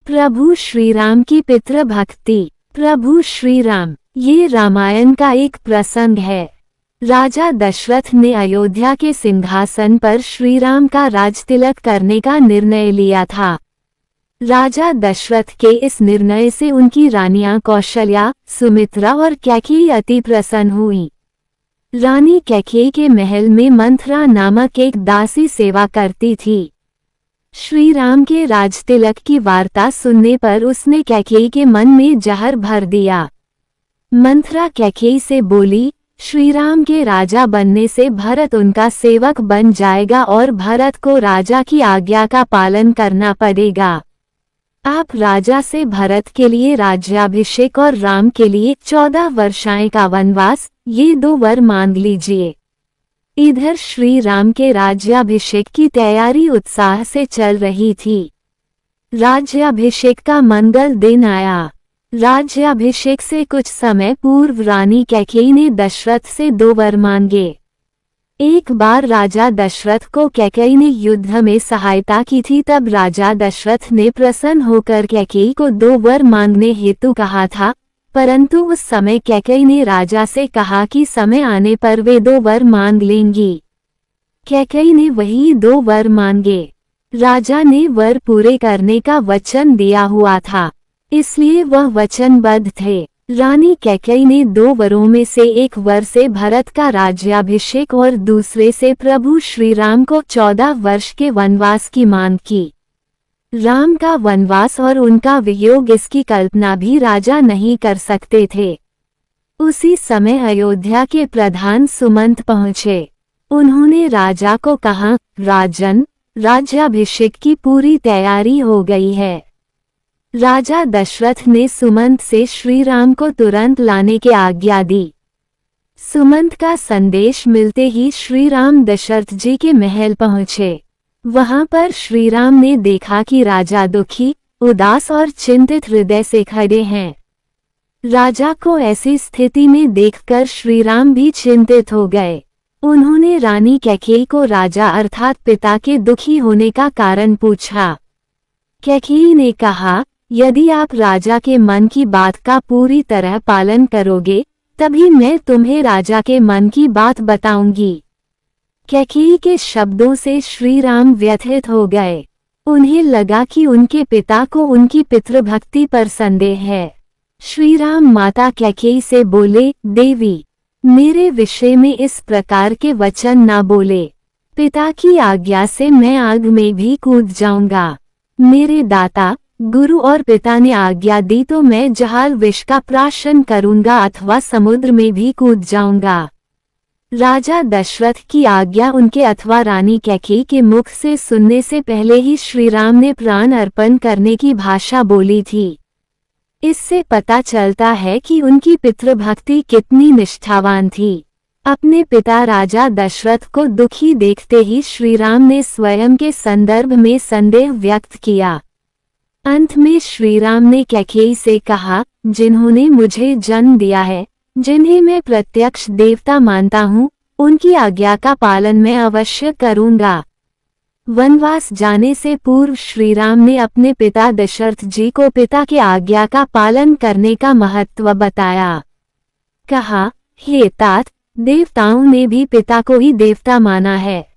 प्रभु श्री राम की पितृ भक्ति। प्रभु श्री राम, ये रामायण का एक प्रसंग है। राजा दशरथ ने अयोध्या के सिंहासन पर श्री राम का राजतिलक करने का निर्णय लिया था। राजा दशरथ के इस निर्णय से उनकी रानियां कौशल्या, सुमित्रा और कैकेयी अति प्रसन्न हुई। रानी कैकेयी के महल में मंथरा नामक एक दासी सेवा करती थी। श्री राम के राजतिलक की वार्ता सुनने पर उसने कैकेयी के मन में जहर भर दिया। मंथरा कैकेयी से बोली, श्री राम के राजा बनने से भरत उनका सेवक बन जाएगा और भरत को राजा की आज्ञा का पालन करना पड़ेगा। आप राजा से भरत के लिए राज्याभिषेक और राम के लिए 14 वर्षाएं का वनवास, ये 2 वर मांग लीजिए। इधर श्री राम के राज्याभिषेक की तैयारी उत्साह से चल रही थी। राज्याभिषेक का मंगल दिन आया। राज्याभिषेक से कुछ समय पूर्व रानी कैकेयी ने दशरथ से 2 वर मांगे। एक बार राजा दशरथ को कैकेयी ने युद्ध में सहायता की थी, तब राजा दशरथ ने प्रसन्न होकर कैकेयी को 2 वर मांगने हेतु कहा था, परंतु उस समय कैकेयी ने राजा से कहा कि समय आने पर वे 2 वर मांग लेंगी। कैकेयी ने वही 2 वर मांगे। राजा ने वर पूरे करने का वचन दिया हुआ था, इसलिए वह वचनबद्ध थे। रानी कैकेयी ने 2 वरों में से एक वर से भरत का राज्याभिषेक और दूसरे से प्रभु श्री राम को 14 वर्ष के वनवास की मांग की। राम का वनवास और उनका वियोग, इसकी कल्पना भी राजा नहीं कर सकते थे। उसी समय अयोध्या के प्रधान सुमंत पहुंचे। उन्होंने राजा को कहा, राजन, राज्याभिषेक की पूरी तैयारी हो गई है। राजा दशरथ ने सुमंत से श्री राम को तुरंत लाने की आज्ञा दी। सुमंत का संदेश मिलते ही श्री राम दशरथ जी के महल पहुंचे। वहां पर श्री राम ने देखा कि राजा दुखी, उदास और चिंतित हृदय से खड़े हैं। राजा को ऐसी स्थिति में देखकर श्री राम भी चिंतित हो गए। उन्होंने रानी कैकेयी को राजा अर्थात पिता के दुखी होने का कारण पूछा। कैकेयी ने कहा, यदि आप राजा के मन की बात का पूरी तरह पालन करोगे, तभी मैं तुम्हें राजा के मन की बात बताऊंगी। कैकेयी के शब्दों से श्री राम व्यथित हो गए। उन्हें लगा कि उनके पिता को उनकी पितृभक्ति पर संदेह है। श्री राम माता कैकेयी से बोले, देवी, मेरे विषय में इस प्रकार के वचन ना बोले। पिता की आज्ञा से मैं आग में भी कूद जाऊंगा। मेरे दाता, गुरु और पिता ने आज्ञा दी तो मैं जहाल विष का प्राशन करूंगा अथवा समुद्र में भी कूद जाऊंगा। राजा दशरथ की आज्ञा उनके अथवा रानी कैकेयी के मुख से सुनने से पहले ही श्री राम ने प्राण अर्पण करने की भाषा बोली थी। इससे पता चलता है कि उनकी पितृभक्ति कितनी निष्ठावान थी। अपने पिता राजा दशरथ को दुखी देखते ही श्री राम ने स्वयं के संदर्भ में संदेह व्यक्त किया। अंत में श्री राम ने कैकेयी से कहा, जिन्होंने मुझे जन्म दिया है, जिन्हें मैं प्रत्यक्ष देवता मानता हूँ, उनकी आज्ञा का पालन मैं अवश्य करूंगा। वनवास जाने से पूर्व श्री राम ने अपने पिता दशरथ जी को पिता की आज्ञा का पालन करने का महत्व बताया। कहा, हे तात, देवताओं ने भी पिता को ही देवता माना है,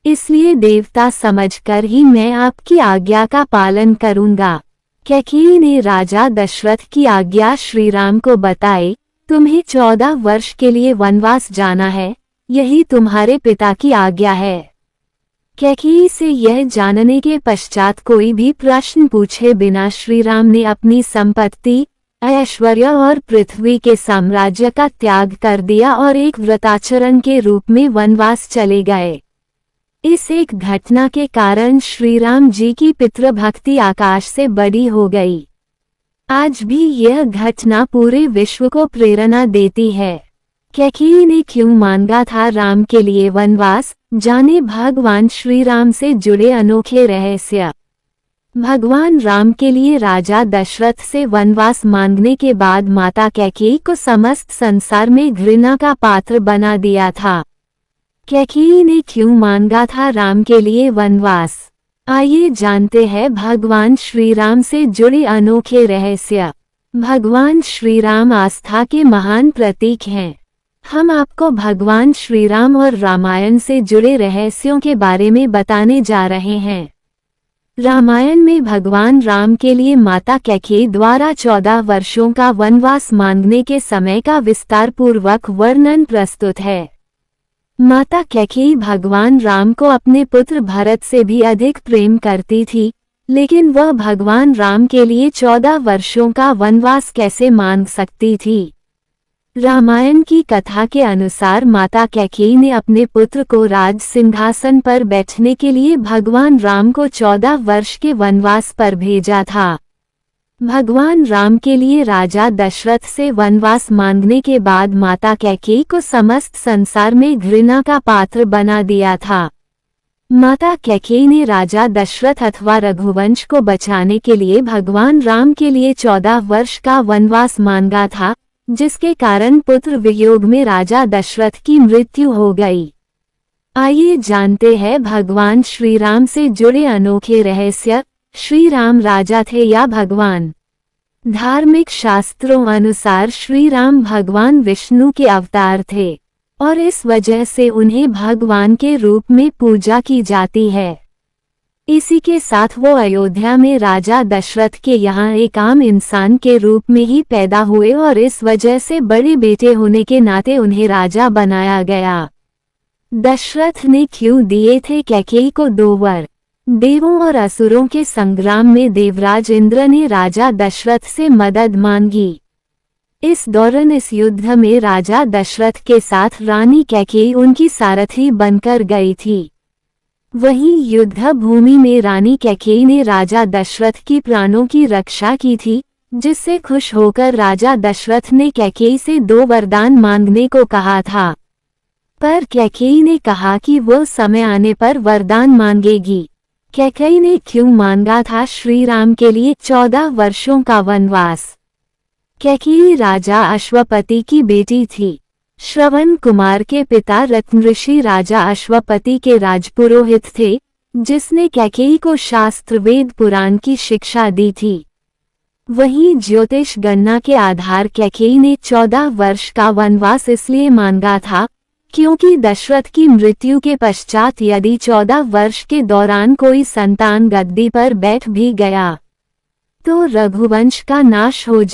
इसलिए देवता समझकर ही मैं आपकी आज्ञा का पालन करूंगा। कैकेयी ने राजा दशरथ की आज्ञा श्री राम को बताई। तुम्हें 14 वर्ष के लिए वनवास जाना है, यही तुम्हारे पिता की आज्ञा है। कैकेयी से यह जानने के पश्चात कोई भी प्रश्न पूछे बिना श्री राम ने अपनी संपत्ति, ऐश्वर्य और पृथ्वी के साम्राज्य का त्याग कर दिया और एक व्रताचरण के रूप में वनवास चले गए। इस एक घटना के कारण श्री राम जी की पितृभक्ति आकाश से बड़ी हो गई। आज भी यह घटना पूरे विश्व को प्रेरणा देती है। कैकेयी ने क्यों मांगा था राम के लिए वनवास, जाने भगवान श्री राम से जुड़े अनोखे रहस्य। भगवान राम के लिए राजा दशरथ से वनवास मांगने के बाद माता कैकेयी को समस्त संसार में घृणा का पात्र बना दिया था। कैकेयी ने क्यों मांगा था राम के लिए वनवास? आइए जानते हैं भगवान श्री राम से जुड़े अनोखे रहस्य। भगवान श्री राम आस्था के महान प्रतीक हैं। हम आपको भगवान श्री राम और रामायण से जुड़े रहस्यों के बारे में बताने जा रहे हैं। रामायण में भगवान राम के लिए माता कैकेयी द्वारा 14 वर्षों का वनवास मांगने के समय का विस्तार पूर्वक वर्णन प्रस्तुत है। माता कैकेयी भगवान राम को अपने पुत्र भरत से भी अधिक प्रेम करती थी, लेकिन वह भगवान राम के लिए 14 वर्षों का वनवास कैसे मांग सकती थी। रामायण की कथा के अनुसार माता कैकेयी ने अपने पुत्र को राज सिंहासन पर बैठने के लिए भगवान राम को 14 वर्ष के वनवास पर भेजा था। भगवान राम के लिए राजा दशरथ से वनवास मांगने के बाद माता कैकेयी को समस्त संसार में घृणा का पात्र बना दिया था। माता कैकेयी ने राजा दशरथ अथवा रघुवंश को बचाने के लिए भगवान राम के लिए 14 वर्ष का वनवास मांगा था, जिसके कारण पुत्र वियोग में राजा दशरथ की मृत्यु हो गई। आइए जानते हैं भगवान श्री राम से जुड़े अनोखे रहस्य। श्री राम राजा थे या भगवान? धार्मिक शास्त्रों अनुसार श्री राम भगवान विष्णु के अवतार थे और इस वजह से उन्हें भगवान के रूप में पूजा की जाती है। इसी के साथ वो अयोध्या में राजा दशरथ के यहाँ एक आम इंसान के रूप में ही पैदा हुए और इस वजह से बड़े बेटे होने के नाते उन्हें राजा बनाया गया। दशरथ ने क्यों दिए थे कैकेयी को 2 वर? देवों और असुरों के संग्राम में देवराज इंद्र ने राजा दशरथ से मदद मांगी। इस दौरान इस युद्ध में राजा दशरथ के साथ रानी कैकेयी उनकी सारथी बनकर गई थी। वहीं युद्ध भूमि में रानी कैकेयी ने राजा दशरथ की प्राणों की रक्षा की थी, जिससे खुश होकर राजा दशरथ ने कैकेयी से 2 वरदान मांगने को कहा था। पर कैकेयी ने कहा कि वो समय आने पर वरदान मांगेगी। कैकेयी ने क्यों मांगा था श्री राम के लिए 14 वर्षों का वनवास? कैकेयी राजा अश्वपति की बेटी थी। श्रवण कुमार के पिता रत्नऋषि राजा अश्वपति के राजपुरोहित थे, जिसने कैकेयी को शास्त्र वेद पुराण की शिक्षा दी थी। वहीं ज्योतिष गणना के आधार कैकेयी ने 14 वर्ष का वनवास इसलिए मांगा था क्योंकि दशरथ की मृत्यु के पश्चात यदि 14 वर्ष के दौरान कोई संतान गद्दी पर बैठ भी गया तो रघुवंश का नाश हो जाए।